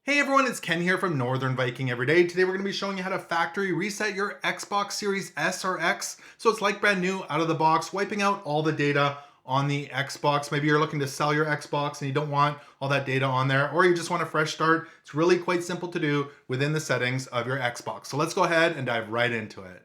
Hey everyone, it's Ken here from Northern Viking Everyday. Today we're going to be showing you how to factory reset your Xbox Series S or X. So it's like brand new out of the box, wiping out all the data on the Xbox. Maybe you're looking to sell your Xbox and you don't want all that data on there, or you just want a fresh start. It's really quite simple to do within the settings of your Xbox. So let's go ahead and dive right into it.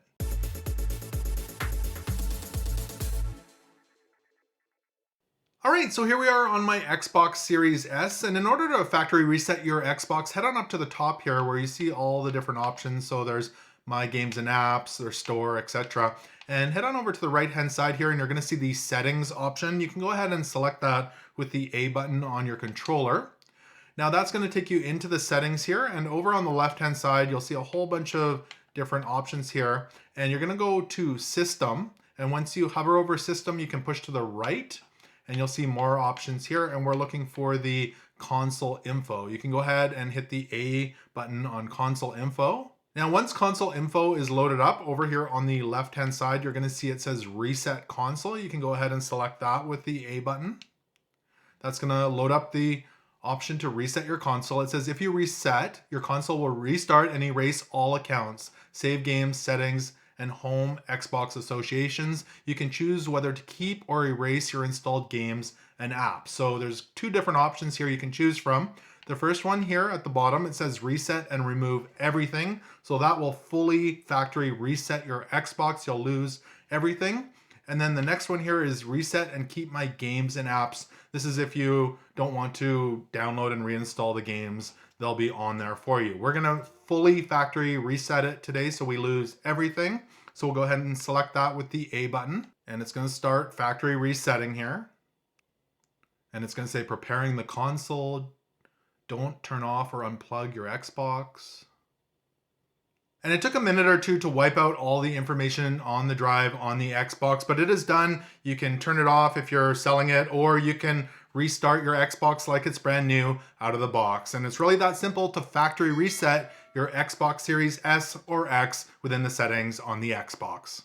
All right, so here we are on my Xbox Series S, and in order to factory reset your Xbox, head on up to the top here where you see all the different options. So there's My Games and Apps, there's Store, etc. And head on over to the right-hand side here, and you're gonna see the Settings option. You can go ahead and select that with the A button on your controller. Now that's gonna take you into the settings here, and over on the left-hand side, you'll see a whole bunch of different options here. And you're gonna go to System, and once you hover over System, you can push to the right, and you'll see more options here, and we're looking for the console info. You can go ahead and hit the A button on console info. Now, once console info is loaded up, over here on the left-hand side, you're gonna see it says reset console. You can go ahead and select that with the A button. That's gonna load up the option to reset your console. It says if you reset, your console will restart and erase all accounts, save games, settings, and home Xbox associations. You can choose whether to keep or erase your installed games and apps. So there's two different options here you can choose from. The first one here at the bottom, it says reset and remove everything. So that will fully factory reset your Xbox. You'll lose everything. And then the next one here is reset and keep my games and apps. This is if you don't want to download and reinstall the games, they'll be on there for you. We're gonna fully factory reset it today so we lose everything. So we'll go ahead and select that with the A button, and it's gonna start factory resetting here. And it's gonna say preparing the console. Don't turn off or unplug your Xbox. And it took a minute or two to wipe out all the information on the drive on the Xbox, but it is done. You can turn it off if you're selling it, or you can restart your Xbox like it's brand new out of the box. And it's really that simple to factory reset your Xbox Series S or X within the settings on the Xbox.